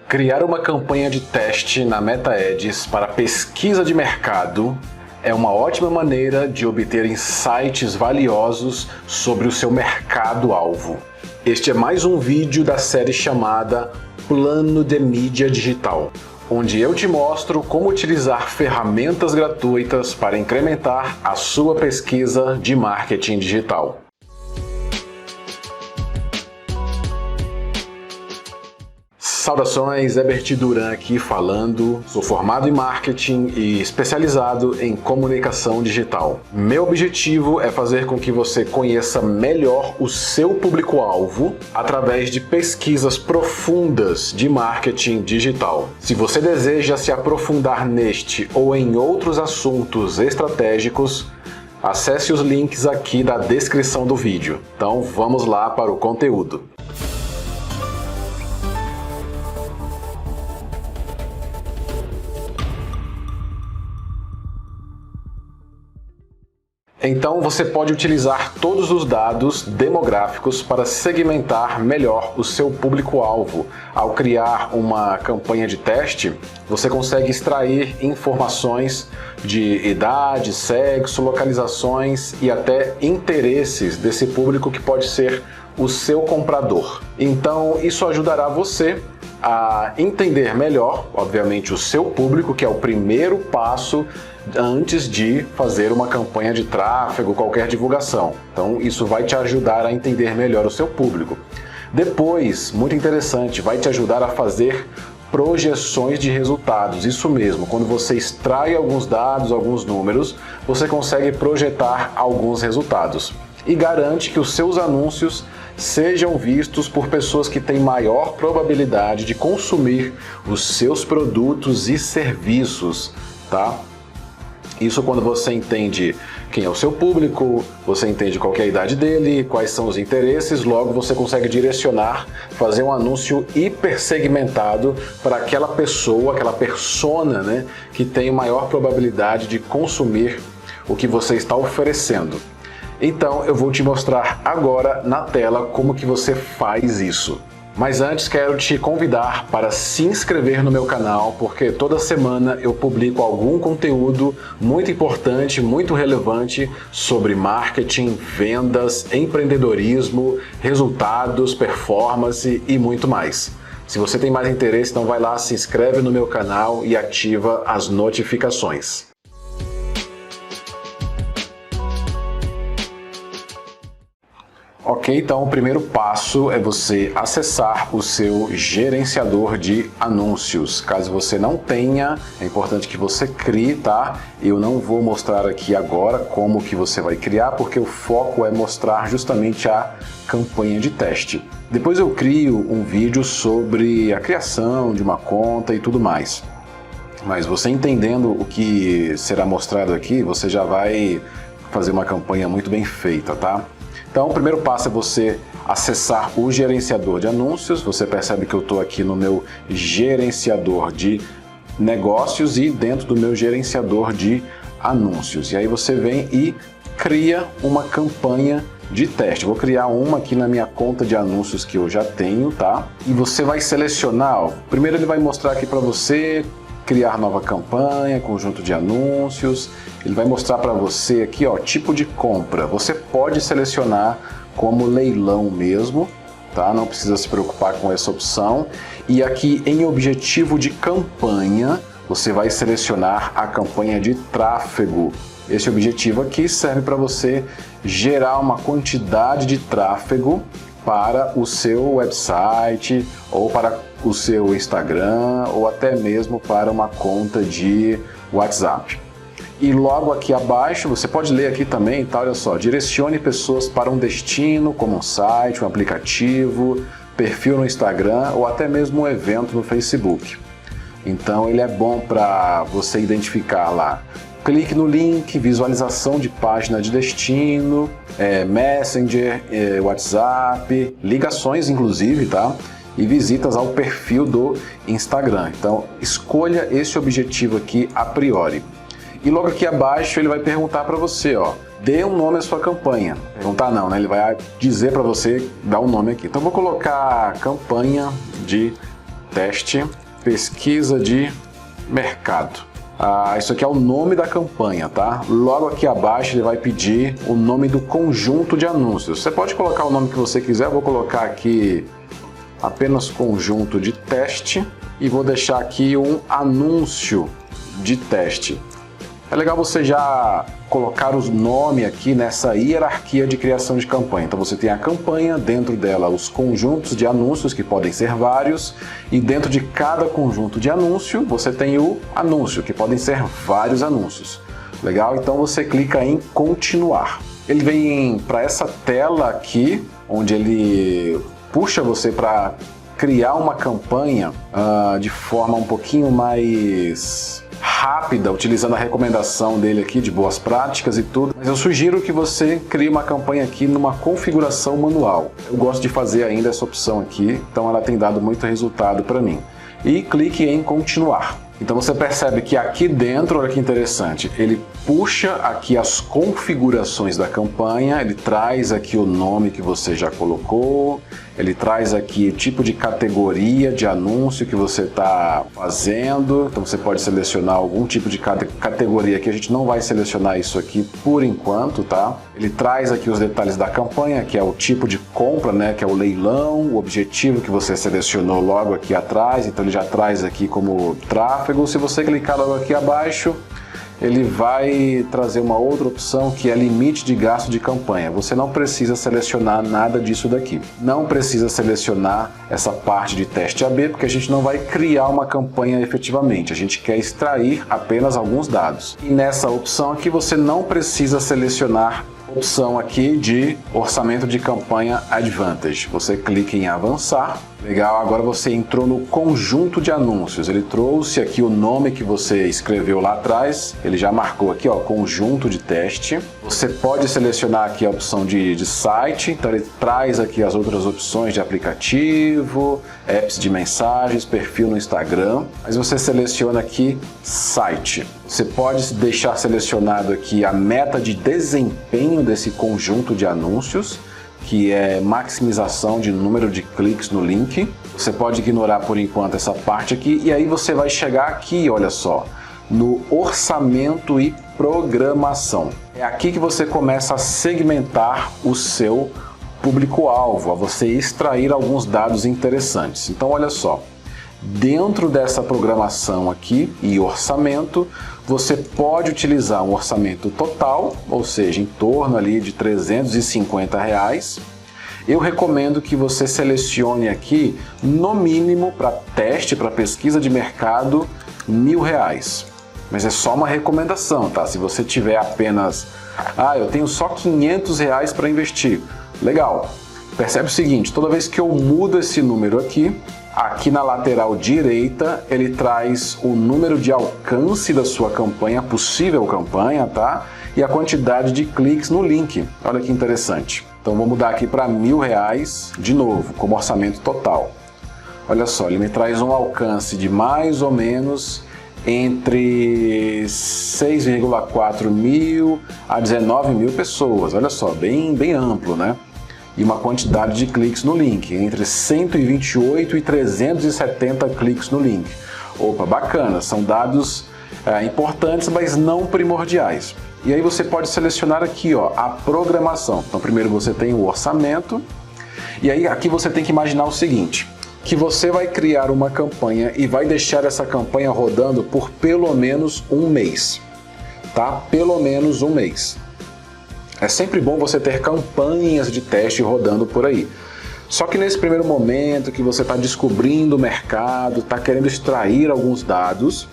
Criar uma campanha de teste na MetaAds para pesquisa de mercado é uma ótima maneira de obter insights valiosos sobre o seu mercado-alvo. Este é mais um vídeo da série chamada Plano de Mídia Digital, onde eu te mostro como utilizar ferramentas gratuitas para incrementar a sua pesquisa de marketing digital. Saudações, Herbert Duran aqui falando, sou formado em marketing e especializado em comunicação digital. Meu objetivo é fazer com que você conheça melhor o seu público-alvo através de pesquisas profundas de marketing digital. Se você deseja se aprofundar neste ou em outros assuntos estratégicos, acesse os links aqui da descrição do vídeo. Então vamos lá para o conteúdo. Então você pode utilizar todos os dados demográficos para segmentar melhor o seu público-alvo. Ao criar uma campanha de teste, você consegue extrair informações de idade, sexo, localizações e até interesses desse público que pode ser o seu comprador. Então isso ajudará você a entender melhor, obviamente, o seu público, que é o primeiro passo antes de fazer uma campanha de tráfego, qualquer divulgação. Então isso vai te ajudar a entender melhor o seu público. Depois, muito interessante, vai te ajudar a fazer projeções de resultados. Isso mesmo, quando você extrai alguns dados, alguns números, você consegue projetar alguns resultados e garante que os seus anúncios sejam vistos por pessoas que têm maior probabilidade de consumir os seus produtos e serviços, tá? Isso quando você entende quem é o seu público, você entende qual que é a idade dele, quais são os interesses, logo você consegue direcionar, fazer um anúncio hiper segmentado para aquela pessoa, aquela persona, né, que tem maior probabilidade de consumir o que você está oferecendo. Então eu vou te mostrar agora na tela como que você faz isso. Mas antes quero te convidar para se inscrever no meu canal, porque toda semana eu publico algum conteúdo muito importante, muito relevante sobre marketing, vendas, empreendedorismo, resultados, performance e muito mais. Se você tem mais interesse, então vai lá, se inscreve no meu canal e ativa as notificações. Ok, então o primeiro passo é você acessar o seu gerenciador de anúncios. Caso você não tenha, é importante que você crie, tá? Eu não vou mostrar aqui agora como que você vai criar, porque o foco é mostrar justamente a campanha de teste. Depois eu crio um vídeo sobre a criação de uma conta e tudo mais. Mas você entendendo o que será mostrado aqui, você já vai fazer uma campanha muito bem feita, tá? Então, o primeiro passo é você acessar o gerenciador de anúncios. Você percebe que eu estou aqui no meu gerenciador de negócios e dentro do meu gerenciador de anúncios. E aí você vem e cria uma campanha de teste. Vou criar uma aqui na minha conta de anúncios que eu já tenho, tá? E você vai selecionar, ó, primeiro ele vai mostrar aqui para você criar nova campanha, conjunto de anúncios. Ele vai mostrar para você aqui, ó, tipo de compra. Você pode selecionar como leilão mesmo, tá? Não precisa se preocupar com essa opção. E aqui em objetivo de campanha, você vai selecionar a campanha de tráfego. Esse objetivo aqui serve para você gerar uma quantidade de tráfego para o seu website ou para o seu Instagram ou até mesmo para uma conta de WhatsApp. E logo aqui abaixo, você pode ler aqui também, tá? Olha só, direcione pessoas para um destino, como um site, um aplicativo, perfil no Instagram ou até mesmo um evento no Facebook. Então ele é bom para você identificar lá. Clique no link, visualização de página de destino, Messenger, WhatsApp, ligações inclusive, tá? E visitas ao perfil do Instagram. Então escolha esse objetivo aqui a priori. E logo aqui abaixo ele vai perguntar para você, ó, dê um nome à sua campanha. Perguntar não, né? Ele vai dizer para você dar um nome aqui. Então vou colocar campanha de teste, pesquisa de mercado. Isso aqui é o nome da campanha, tá? Logo aqui abaixo ele vai pedir o nome do conjunto de anúncios. Você pode colocar o nome que você quiser, eu vou colocar aqui apenas conjunto de teste e vou deixar aqui um anúncio de teste. É legal você já colocar os nomes aqui nessa hierarquia de criação de campanha. Então você tem a campanha, dentro dela os conjuntos de anúncios, que podem ser vários, e dentro de cada conjunto de anúncio você tem o anúncio, que podem ser vários anúncios. Legal? Então você clica em continuar. Ele vem para essa tela aqui, onde ele puxa você para criar uma campanha de forma um pouquinho mais rápida, utilizando a recomendação dele aqui de boas práticas e tudo, mas eu sugiro que você crie uma campanha aqui numa configuração manual. Eu gosto de fazer ainda essa opção aqui, então ela tem dado muito resultado para mim. E clique em continuar. Então você percebe que aqui dentro, olha que interessante, ele puxa aqui as configurações da campanha, ele traz aqui o nome que você já colocou, ele traz aqui o tipo de categoria de anúncio que você está fazendo, então você pode selecionar algum tipo de categoria que a gente não vai selecionar isso aqui por enquanto, tá? Ele traz aqui os detalhes da campanha, que é o tipo de compra, né, que é o leilão, o objetivo que você selecionou logo aqui atrás, então ele já traz aqui como tráfego. Se você clicar logo aqui abaixo, ele vai trazer uma outra opção que é limite de gasto de campanha. Você não precisa selecionar nada disso daqui. Não precisa selecionar essa parte de teste AB, porque a gente não vai criar uma campanha efetivamente. A gente quer extrair apenas alguns dados. E nessa opção aqui você não precisa selecionar a opção aqui de orçamento de campanha Advantage. Você clica em avançar. Legal, agora você entrou no conjunto de anúncios. Ele trouxe aqui o nome que você escreveu lá atrás. Ele já marcou aqui, ó, conjunto de teste. Você pode selecionar aqui a opção de site. Então ele traz aqui as outras opções de aplicativo, apps de mensagens, perfil no Instagram. Mas você seleciona aqui site. Você pode deixar selecionado aqui a meta de desempenho desse conjunto de anúncios, que é maximização de número de cliques no link. Você pode ignorar por enquanto essa parte aqui e aí você vai chegar aqui, olha só, no orçamento e programação. É aqui que você começa a segmentar o seu público-alvo, a você extrair alguns dados interessantes. Então olha só, dentro dessa programação aqui e orçamento, você pode utilizar um orçamento total, ou seja, em torno ali de R$350. Eu recomendo que você selecione aqui, no mínimo, para teste, para pesquisa de mercado, R$1.000. Mas é só uma recomendação, tá? Se você tiver apenas, eu tenho só R$500 para investir. Legal. Percebe o seguinte, toda vez que eu mudo esse número aqui na lateral direita, ele traz o número de alcance da sua campanha, possível campanha, tá? E a quantidade de cliques no link. Olha que interessante. Então vou mudar aqui para R$1.000 de novo, como orçamento total. Olha só, ele me traz um alcance de mais ou menos entre 6,4 mil a 19 mil pessoas. Olha só, bem amplo, né? E uma quantidade de cliques no link, entre 128 e 370 cliques no link. Opa, bacana, são dados importantes, mas não primordiais. E aí você pode selecionar aqui, ó, a programação. Então primeiro você tem o orçamento, e aí aqui você tem que imaginar o seguinte, que você vai criar uma campanha e vai deixar essa campanha rodando por pelo menos um mês, tá? Pelo menos um mês. É sempre bom você ter campanhas de teste rodando por aí. Só que nesse primeiro momento que você está descobrindo o mercado, está querendo extrair alguns dados,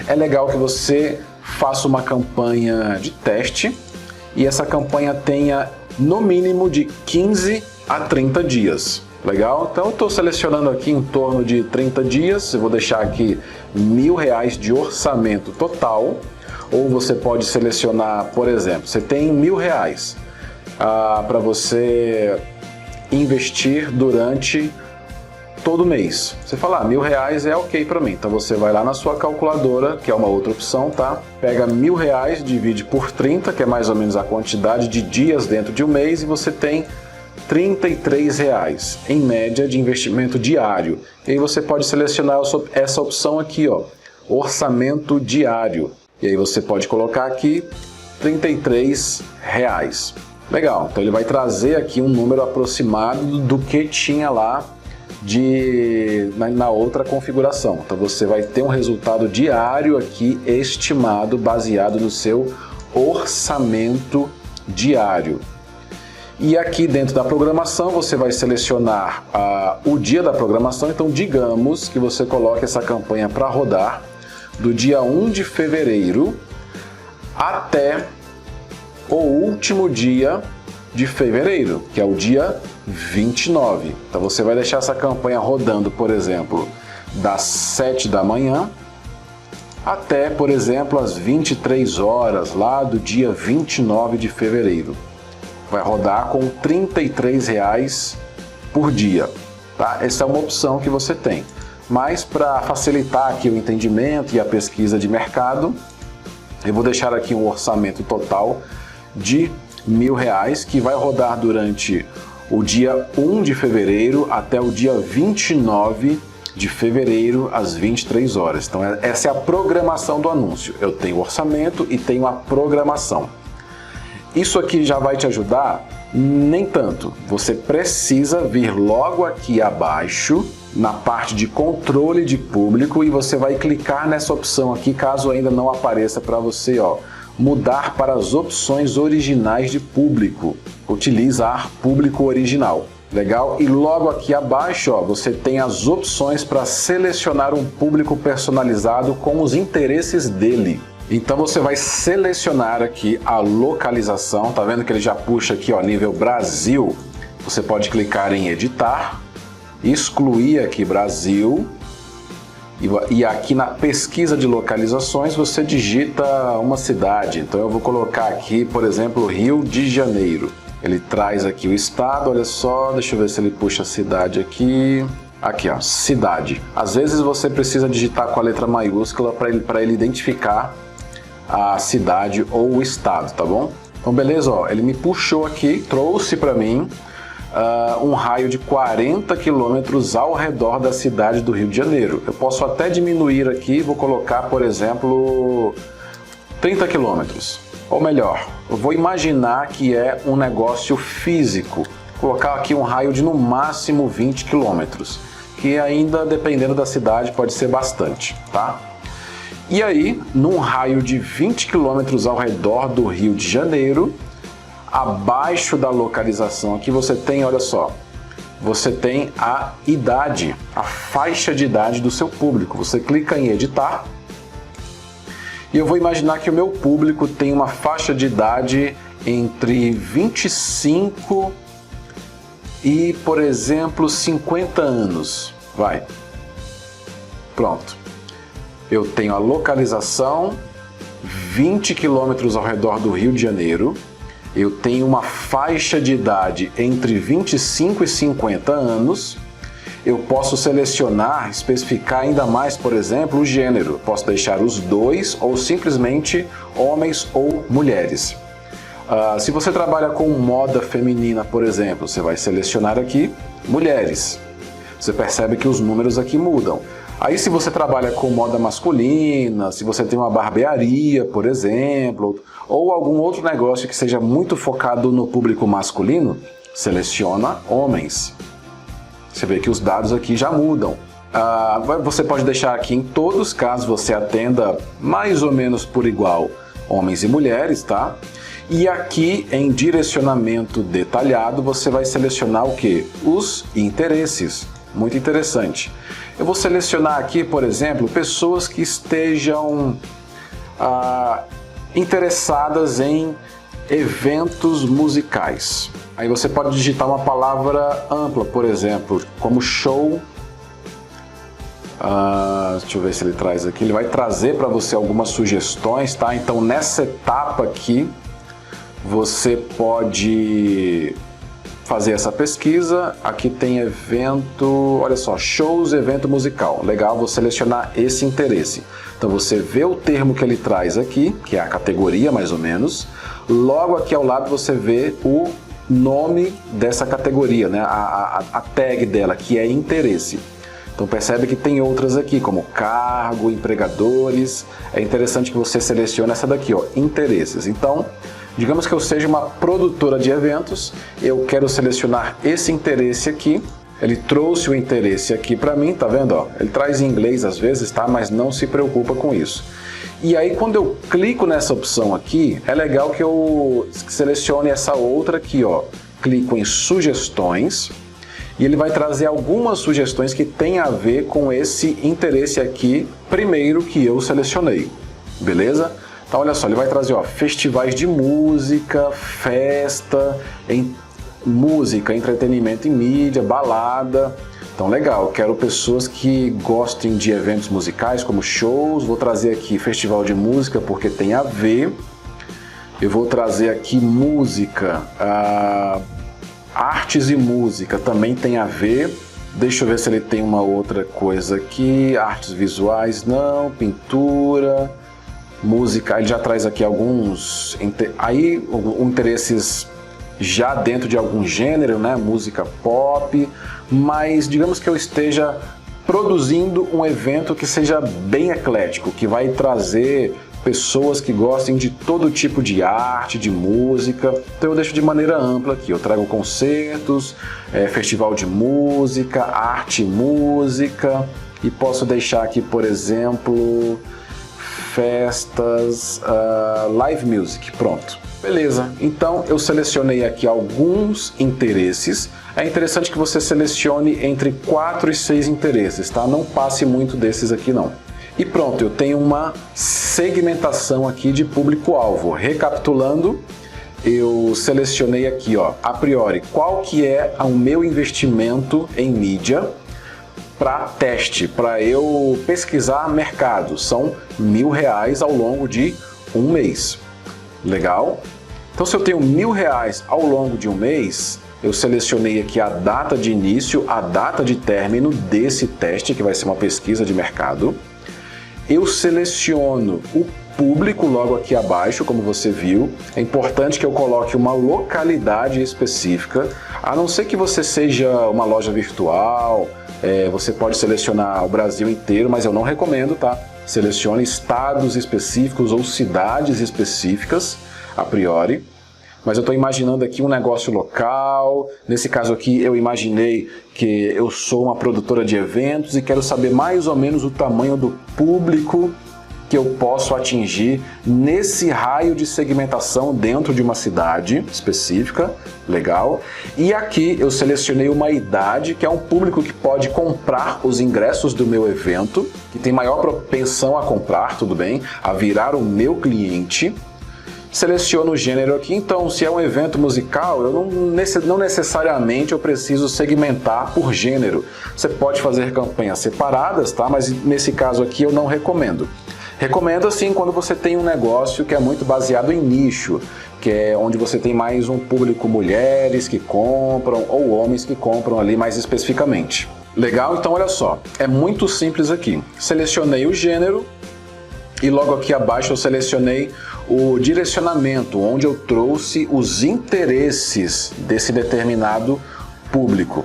é legal que você faça uma campanha de teste e essa campanha tenha no mínimo de 15 a 30 dias. Legal? Então eu estou selecionando aqui em torno de 30 dias, eu vou deixar aqui R$1.000 de orçamento total. Ou você pode selecionar, por exemplo, você tem R$1.000 para você investir durante todo mês. Você fala, R$1.000 é ok para mim. Então você vai lá na sua calculadora, que é uma outra opção, tá? Pega R$1.000, divide por 30, que é mais ou menos a quantidade de dias dentro de um mês, e você tem R$33, em média de investimento diário. E aí você pode selecionar essa opção aqui, ó, orçamento diário. E aí você pode colocar aqui R$33. Legal, então ele vai trazer aqui um número aproximado do que tinha lá na outra configuração. Então você vai ter um resultado diário aqui estimado baseado no seu orçamento diário. E aqui dentro da programação você vai selecionar o dia da programação. Então digamos que você coloque essa campanha para rodar do dia 1 de fevereiro até o último dia de fevereiro, que é o dia 29. Então você vai deixar essa campanha rodando, por exemplo, das 7 da manhã até, por exemplo, as 23 horas lá do dia 29 de fevereiro. Vai rodar com R$33 por dia, tá? Essa é uma opção que você tem. Mas para facilitar aqui o entendimento e a pesquisa de mercado, eu vou deixar aqui um orçamento total de R$1.000, que vai rodar durante o dia 1 de fevereiro até o dia 29 de fevereiro, às 23 horas. Então essa é a programação do anúncio. Eu tenho o orçamento e tenho a programação. Isso aqui já vai te ajudar? Nem tanto. Você precisa vir logo aqui abaixo, na parte de controle de público, e você vai clicar nessa opção aqui, caso ainda não apareça para você, ó, mudar para as opções originais de público. Utilizar público original. Legal? E logo aqui abaixo, ó, você tem as opções para selecionar um público personalizado com os interesses dele. Então você vai selecionar aqui a localização, tá vendo que ele já puxa aqui, ó, nível Brasil. Você pode clicar em editar, excluir aqui Brasil, e aqui na pesquisa de localizações você digita uma cidade. Então eu vou colocar aqui, por exemplo, Rio de Janeiro. Ele traz aqui o estado, olha só, deixa eu ver se ele puxa a cidade aqui. Aqui, ó, cidade. Às vezes você precisa digitar com a letra maiúscula para ele identificar a cidade ou o estado, tá bom? Então beleza, ó, ele me puxou aqui, trouxe para mim um raio de 40 quilômetros ao redor da cidade do Rio de Janeiro. Eu posso até diminuir aqui, vou colocar, por exemplo, 30 quilômetros. Ou melhor, eu vou imaginar que é um negócio físico. Vou colocar aqui um raio de no máximo 20 quilômetros, que ainda, dependendo da cidade, pode ser bastante, tá? E aí, num raio de 20 quilômetros ao redor do Rio de Janeiro, abaixo da localização aqui você tem, olha só, você tem a idade, a faixa de idade do seu público. Você clica em editar e eu vou imaginar que o meu público tem uma faixa de idade entre 25 e, por exemplo, 50 anos. Vai. Pronto. Eu tenho a localização, 20 quilômetros ao redor do Rio de Janeiro. Eu tenho uma faixa de idade entre 25 e 50 anos. Eu posso selecionar, especificar ainda mais, por exemplo, o gênero. Posso deixar os dois ou simplesmente homens ou mulheres. Se você trabalha com moda feminina, por exemplo, você vai selecionar aqui mulheres. Você percebe que os números aqui mudam. Aí se você trabalha com moda masculina, se você tem uma barbearia, por exemplo, ou algum outro negócio que seja muito focado no público masculino, seleciona homens. Você vê que os dados aqui já mudam. Você pode deixar aqui em todos, caso você atenda mais ou menos por igual homens e mulheres, tá? E aqui em direcionamento detalhado você vai selecionar o que? Os interesses. Muito interessante. Eu vou selecionar aqui, por exemplo, pessoas que estejam interessadas em eventos musicais. Aí você pode digitar uma palavra ampla, por exemplo, como show. Deixa eu ver se ele traz aqui. Ele vai trazer para você algumas sugestões, tá? Então nessa etapa aqui você pode fazer essa pesquisa. Aqui tem evento, olha só, shows, evento musical. Legal, vou selecionar esse interesse. Então você vê o termo que ele traz aqui, que é a categoria mais ou menos. Logo aqui ao lado você vê nome dessa categoria, né? A tag dela, que é interesse. Então percebe que tem outras aqui, como cargo, empregadores. É interessante que você selecione essa daqui, ó, interesses. Então, digamos que eu seja uma produtora de eventos, eu quero selecionar esse interesse aqui. Ele trouxe o interesse aqui para mim, tá vendo? Ó? Ele traz em inglês às vezes, tá? Mas não se preocupa com isso. E aí quando eu clico nessa opção aqui, é legal que eu selecione essa outra aqui, ó. Clico em sugestões e ele vai trazer algumas sugestões que tem a ver com esse interesse aqui, primeiro que eu selecionei, beleza? Então olha só, ele vai trazer, ó, festivais de música, festa, música, entretenimento em mídia, balada. Então legal, quero pessoas que gostem de eventos musicais como shows, vou trazer aqui festival de música porque tem a ver. Eu vou trazer aqui música, artes e música também tem a ver. Deixa eu ver se ele tem uma outra coisa aqui, artes visuais não, pintura, música, ele já traz aqui alguns, aí interesses já dentro de algum gênero, né, música pop, mas digamos que eu esteja produzindo um evento que seja bem eclético, que vai trazer pessoas que gostem de todo tipo de arte, de música. Então eu deixo de maneira ampla aqui, eu trago concertos, festival de música, arte e música, e posso deixar aqui, por exemplo, festas, live music, pronto. Beleza, então eu selecionei aqui alguns interesses. É interessante que você selecione entre 4 e 6 interesses, tá? Não passe muito desses aqui não. E pronto, eu tenho uma segmentação aqui de público-alvo. Recapitulando, eu selecionei aqui, ó, a priori, qual que é o meu investimento em mídia para teste, para eu pesquisar mercado. São R$1.000 ao longo de um mês. Legal? Então, se eu tenho R$1.000 ao longo de um mês, eu selecionei aqui a data de início, a data de término desse teste, que vai ser uma pesquisa de mercado. Eu seleciono o público logo aqui abaixo, como você viu. É importante que eu coloque uma localidade específica, a não ser que você seja uma loja virtual, você pode selecionar o Brasil inteiro, mas eu não recomendo, tá? Selecione estados específicos ou cidades específicas, a priori. Mas eu estou imaginando aqui um negócio local. Nesse caso aqui eu imaginei que eu sou uma produtora de eventos e quero saber mais ou menos o tamanho do público que eu posso atingir nesse raio de segmentação dentro de uma cidade específica. Legal. E aqui eu selecionei uma idade, que é um público que pode comprar os ingressos do meu evento, que tem maior propensão a comprar, tudo bem, a virar o meu cliente. Seleciono o gênero aqui, então se é um evento musical, eu não necessariamente eu preciso segmentar por gênero. Você pode fazer campanhas separadas, tá? Mas nesse caso aqui eu não recomendo. Recomendo assim quando você tem um negócio que é muito baseado em nicho, que é onde você tem mais um público mulheres que compram ou homens que compram ali mais especificamente. Legal? Então olha só, é muito simples aqui. Selecionei o gênero e logo aqui abaixo eu selecionei o direcionamento, onde eu trouxe os interesses desse determinado público.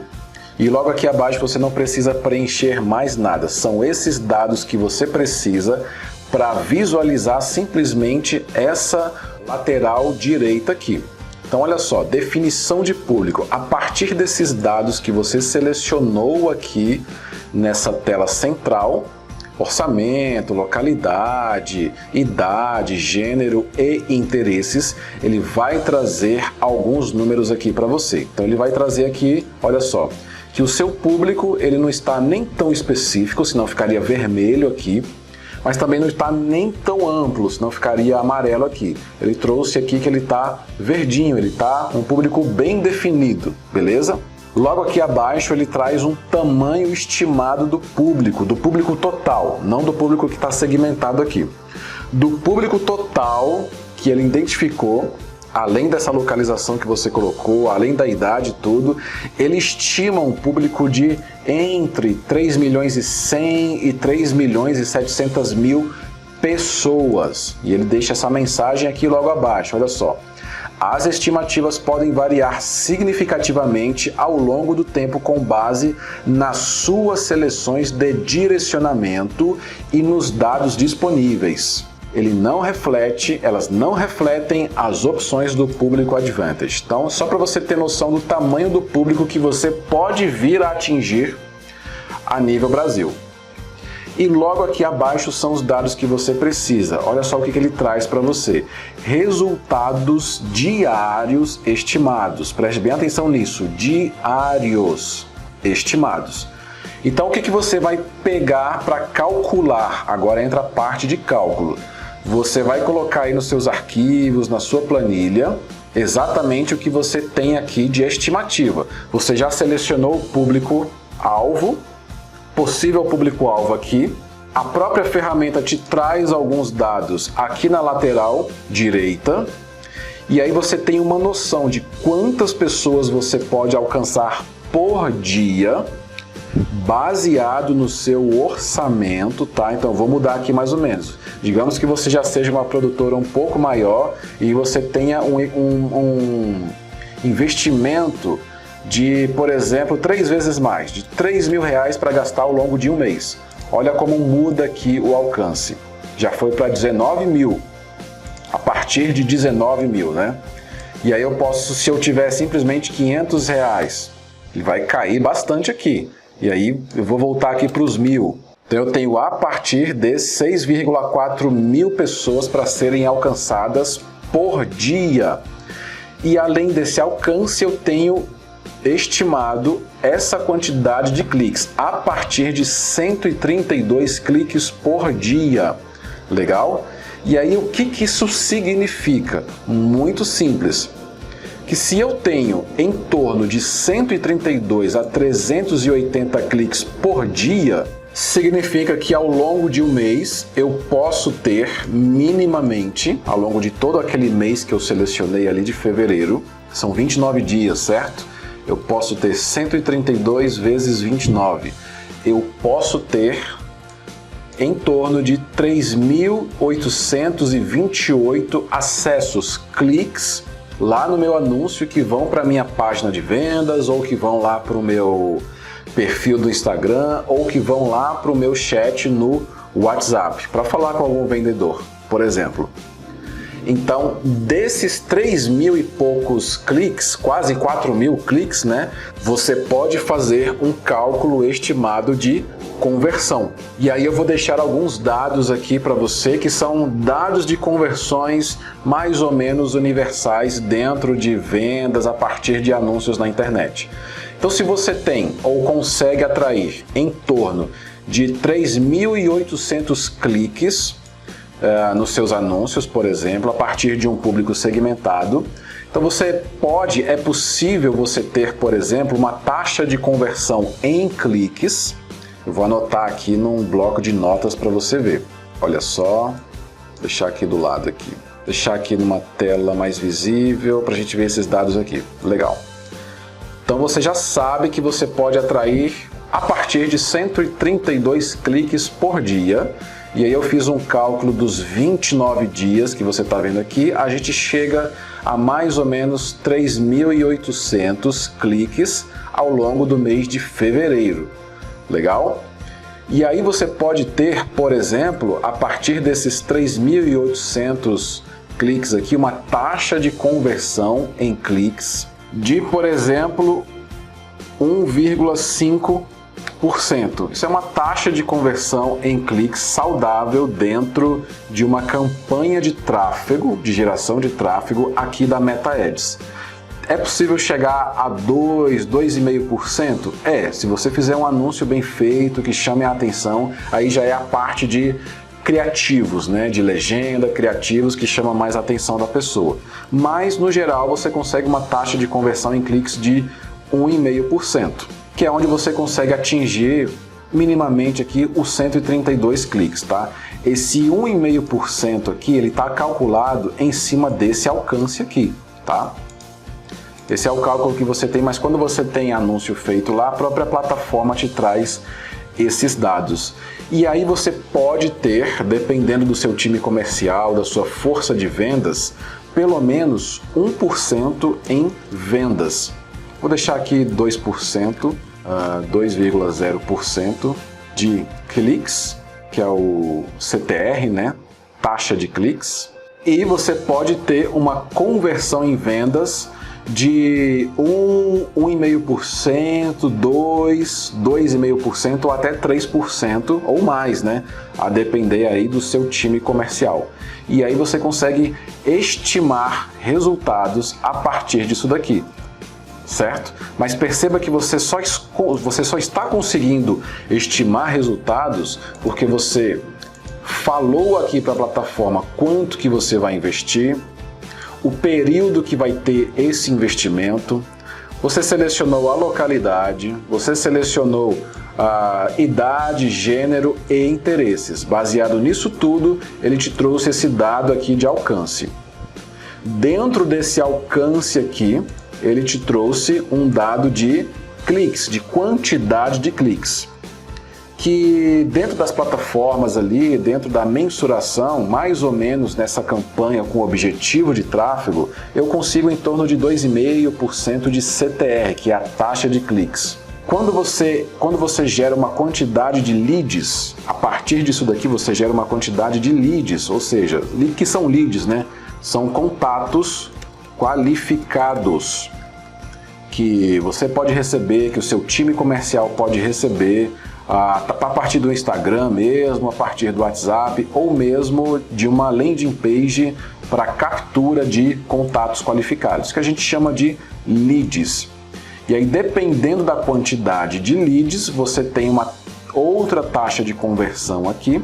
E logo aqui abaixo você não precisa preencher mais nada, são esses dados que você precisa para visualizar simplesmente essa lateral direita aqui. Então olha só, definição de público. A partir desses dados que você selecionou aqui nessa tela central, orçamento, localidade, idade, gênero e interesses, ele vai trazer alguns números aqui para você. Então ele vai trazer aqui, olha só, que o seu público ele não está nem tão específico, senão ficaria vermelho aqui, mas também não está nem tão amplo, senão ficaria amarelo aqui. Ele trouxe aqui que ele está verdinho, ele está um público bem definido, beleza? Logo aqui abaixo ele traz um tamanho estimado do público total, não do público que está segmentado aqui. Do público total que ele identificou, além dessa localização que você colocou, além da idade e tudo, ele estima um público de entre 3.100.000 e 3.700.000 pessoas. E ele deixa essa mensagem aqui logo abaixo, olha só. As estimativas podem variar significativamente ao longo do tempo com base nas suas seleções de direcionamento e nos dados disponíveis. Elas não refletem as opções do público Advantage. Então, só para você ter noção do tamanho do público que você pode vir a atingir a nível Brasil. E logo aqui abaixo são os dados que você precisa. Olha só o que ele traz para você. Resultados diários estimados. Preste bem atenção nisso. Diários estimados. Então, o que você vai pegar para calcular? Agora entra a parte de cálculo. Você vai colocar aí nos seus arquivos, na sua planilha, exatamente o que você tem aqui de estimativa. Você já selecionou o público-alvo, possível público-alvo aqui. A própria ferramenta te traz alguns dados aqui na lateral direita. E aí você tem uma noção de quantas pessoas você pode alcançar por dia, baseado no seu orçamento, tá? Então, vou mudar aqui mais ou menos. Digamos que você já seja uma produtora um pouco maior e você tenha um investimento de, por exemplo, 3 vezes mais, de R$3.000 para gastar ao longo de um mês. Olha como muda aqui o alcance. Já foi para 19 mil, a partir de 19 mil, né? E aí eu posso, se eu tiver simplesmente R$500, ele vai cair bastante aqui. E aí eu vou voltar aqui para os 1.000. Então eu tenho a partir de 6,4 mil pessoas para serem alcançadas por dia. E além desse alcance eu tenho estimado essa quantidade de cliques a partir de 132 cliques por dia. Legal? E aí o que isso significa? Muito simples. Que se eu tenho em torno de 132 a 380 cliques por dia, significa que ao longo de um mês eu posso ter minimamente, ao longo de todo aquele mês que eu selecionei ali de fevereiro, são 29 dias, certo? Eu posso ter 132 vezes 29. Eu posso ter em torno de 3.828 acessos, cliques, lá no meu anúncio que vão para a minha página de vendas, ou que vão lá para o meu perfil do Instagram, ou que vão lá para o meu chat no WhatsApp, para falar com algum vendedor, por exemplo. Então, desses 3.000 e poucos cliques, quase 4.000 cliques, né, você pode fazer um cálculo estimado de conversão. E aí eu vou deixar alguns dados aqui para você, que são dados de conversões mais ou menos universais dentro de vendas a partir de anúncios na internet. Então, se você tem ou consegue atrair em torno de 3.800 cliques nos seus anúncios, por exemplo, a partir de um público segmentado, então é possível você ter, por exemplo, uma taxa de conversão em cliques. Eu vou anotar aqui num bloco de notas para você ver. Olha só, deixar aqui do lado aqui. Deixar aqui numa tela mais visível para a gente ver esses dados aqui. Legal. Então você já sabe que você pode atrair a partir de 132 cliques por dia. E aí eu fiz um cálculo dos 29 dias que você está vendo aqui. A gente chega a mais ou menos 3.800 cliques ao longo do mês de fevereiro. Legal? E aí você pode ter, por exemplo, a partir desses 3.800 cliques aqui, uma taxa de conversão em cliques de, por exemplo, 1,5%. Isso é uma taxa de conversão em cliques saudável dentro de uma campanha de tráfego, de geração de tráfego aqui da Meta Ads. É possível chegar a 2,5%? Se você fizer um anúncio bem feito, que chame a atenção, aí já é a parte de criativos, né? De legenda, criativos que chama mais a atenção da pessoa. Mas, no geral, você consegue uma taxa de conversão em cliques de 1,5%, que é onde você consegue atingir minimamente aqui os 132 cliques, tá? Esse 1,5% aqui, ele está calculado em cima desse alcance aqui, tá? Esse é o cálculo que você tem, mas quando você tem anúncio feito lá, a própria plataforma te traz esses dados. E aí você pode ter, dependendo do seu time comercial, da sua força de vendas, pelo menos 1% em vendas. Vou deixar aqui 2%, 2,0% de cliques, que é o CTR, né? Taxa de cliques. E você pode ter uma conversão em vendas de 1,5%, 2,5% ou até 3% ou mais, né? A depender aí do seu time comercial. E aí você consegue estimar resultados a partir disso daqui, certo? Mas perceba que você só está conseguindo estimar resultados porque você falou aqui para a plataforma quanto que você vai investir, o período que vai ter esse investimento, você selecionou a localidade, você selecionou a idade, gênero e interesses. Baseado nisso tudo, ele te trouxe esse dado aqui de alcance. Dentro desse alcance aqui, ele te trouxe um dado de cliques, de quantidade de cliques. Que dentro das plataformas ali, dentro da mensuração, mais ou menos nessa campanha com objetivo de tráfego, eu consigo em torno de 2,5% de CTR, que é a taxa de cliques. Quando você gera uma quantidade de leads, a partir disso daqui você gera uma quantidade de leads, ou seja, que são leads, né? São contatos qualificados que você pode receber, que o seu time comercial pode receber, a partir do Instagram mesmo, a partir do WhatsApp ou mesmo de uma landing page para captura de contatos qualificados, que a gente chama de leads. E aí, dependendo da quantidade de leads, você tem uma outra taxa de conversão aqui,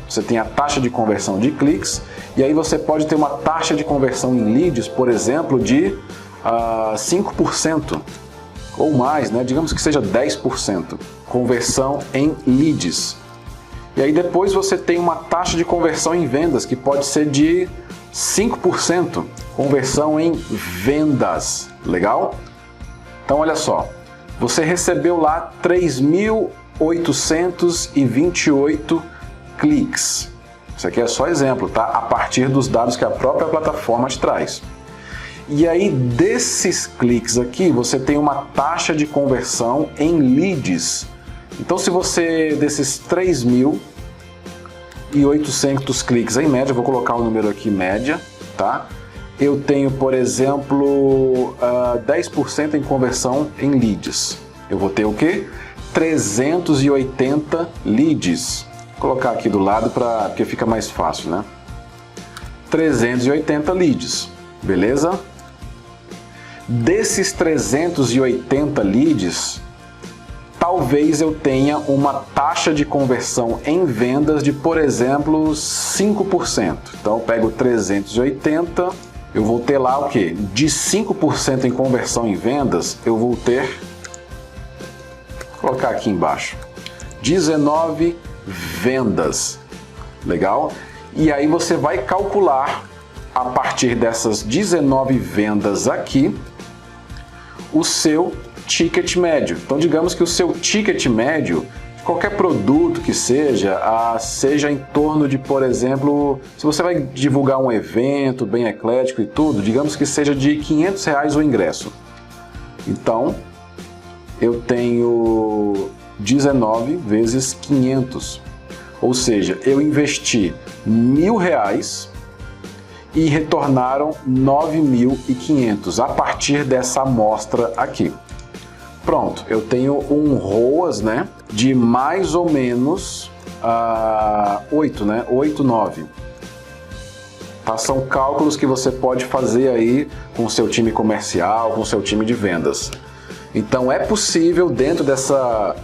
você tem a taxa de conversão de cliques, e aí você pode ter uma taxa de conversão em leads, por exemplo, de 5% ou mais, né? Digamos que seja 10%. Conversão em leads. E aí depois você tem uma taxa de conversão em vendas, que pode ser de 5%. Conversão em vendas. Legal? Então olha só, você recebeu lá 3.828 cliques. Isso aqui é só exemplo, tá? A partir dos dados que a própria plataforma te traz. E aí desses cliques aqui, você tem uma taxa de conversão em leads. Então se você, desses 3.800 cliques em média, vou colocar o número aqui média, tá? Eu tenho, por exemplo, 10% em conversão em leads. Eu vou ter o quê? 380 leads. Vou colocar aqui do lado porque fica mais fácil, né? 380 leads, beleza? Desses 380 leads, talvez eu tenha uma taxa de conversão em vendas de, por exemplo, 5%. Então eu pego 380, eu vou ter lá o quê? De 5% em conversão em vendas, eu vou ter, vou colocar aqui embaixo, 19 vendas. Legal? E aí você vai calcular, a partir dessas 19 vendas aqui, o seu ticket médio. Então digamos que o seu ticket médio, qualquer produto que seja em torno de, por exemplo, se você vai divulgar um evento bem eclético e tudo, digamos que seja de R$500 o ingresso. Então eu tenho 19 vezes 500, ou seja, eu investi R$1.000 e retornaram 9.500 a partir dessa amostra aqui. Pronto, eu tenho um ROAS, né, de mais ou menos 8, né, 8, 9. Tá? São cálculos que você pode fazer aí com o seu time comercial, com o seu time de vendas. Então é possível, dentro dessa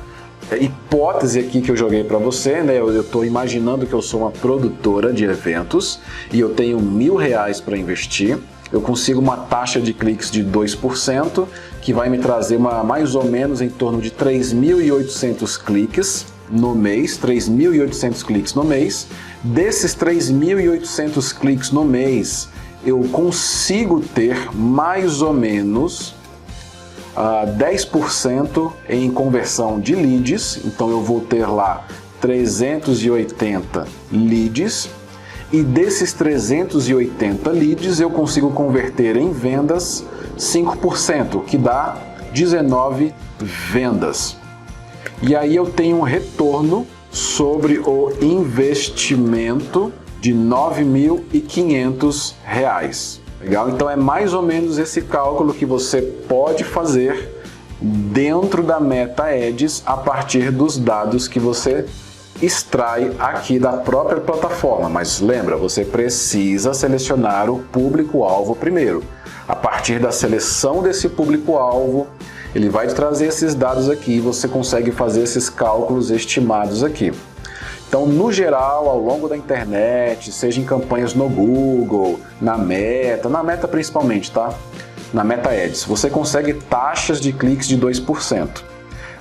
hipótese aqui que eu joguei para você, né? Eu estou imaginando que eu sou uma produtora de eventos e eu tenho R$1.000 para investir. Eu consigo uma taxa de cliques de 2%, que vai me trazer mais ou menos em torno de 3.800 cliques no mês, 3.800 cliques no mês. Desses 3.800 cliques no mês, eu consigo ter mais ou menos 10% em conversão de leads, então eu vou ter lá 380 leads, E desses 380 leads eu consigo converter em vendas 5%, que dá 19 vendas. E aí eu tenho um retorno sobre o investimento de R$ 9.500. Legal? Então é mais ou menos esse cálculo que você pode fazer dentro da Meta Ads a partir dos dados que você extrai aqui da própria plataforma. Mas lembra, você precisa selecionar o público-alvo primeiro. A partir da seleção desse público-alvo, ele vai te trazer esses dados aqui e você consegue fazer esses cálculos estimados aqui. Então, no geral, ao longo da internet, seja em campanhas no Google, na Meta principalmente, tá? Na Meta Ads, você consegue taxas de cliques de 2%.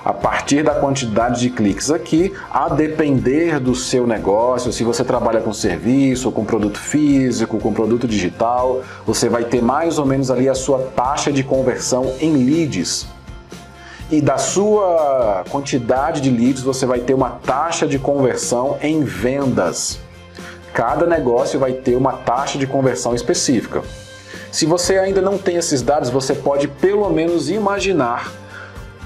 A partir da quantidade de cliques aqui, a depender do seu negócio, se você trabalha com serviço, com produto físico, com produto digital, você vai ter mais ou menos ali a sua taxa de conversão em leads. E da sua quantidade de leads, você vai ter uma taxa de conversão em vendas. Cada negócio vai ter uma taxa de conversão específica. Se você ainda não tem esses dados, você pode pelo menos imaginar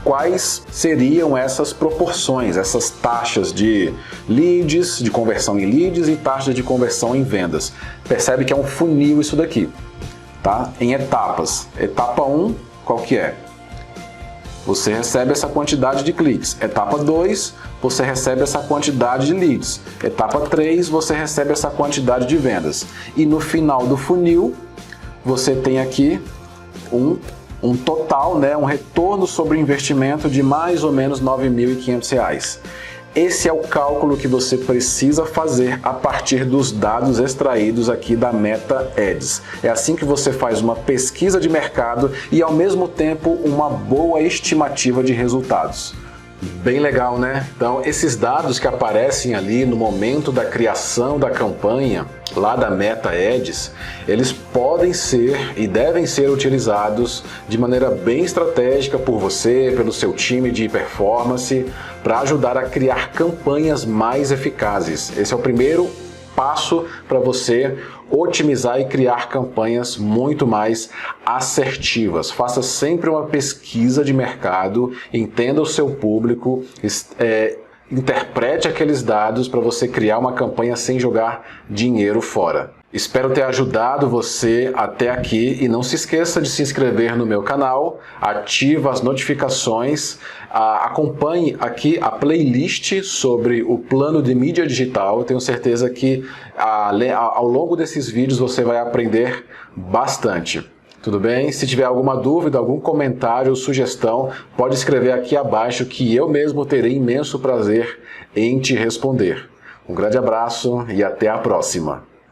quais seriam essas proporções, essas taxas de leads, de conversão em leads e taxas de conversão em vendas. Percebe que é um funil isso daqui, tá? Em etapas. Etapa 1, qual que é? Você recebe essa quantidade de cliques. Etapa 2, você recebe essa quantidade de leads. Etapa 3, você recebe essa quantidade de vendas. E no final do funil, você tem aqui um total, né, um retorno sobre o investimento de mais ou menos R$ 9.500. Esse é o cálculo que você precisa fazer a partir dos dados extraídos aqui da Meta Ads. É assim que você faz uma pesquisa de mercado e, ao mesmo tempo, uma boa estimativa de resultados. Bem legal, né? Então, esses dados que aparecem ali no momento da criação da campanha, lá da Meta Ads, eles podem ser e devem ser utilizados de maneira bem estratégica por você, pelo seu time de performance, para ajudar a criar campanhas mais eficazes. Esse é o primeiro passo para você otimizar e criar campanhas muito mais assertivas. Faça sempre uma pesquisa de mercado, entenda o seu público, interprete aqueles dados para você criar uma campanha sem jogar dinheiro fora. Espero ter ajudado você até aqui e não se esqueça de se inscrever no meu canal, ativa as notificações, acompanhe aqui a playlist sobre o plano de mídia digital. Eu tenho certeza que ao longo desses vídeos você vai aprender bastante. Tudo bem? Se tiver alguma dúvida, algum comentário ou sugestão, pode escrever aqui abaixo que eu mesmo terei imenso prazer em te responder. Um grande abraço e até a próxima!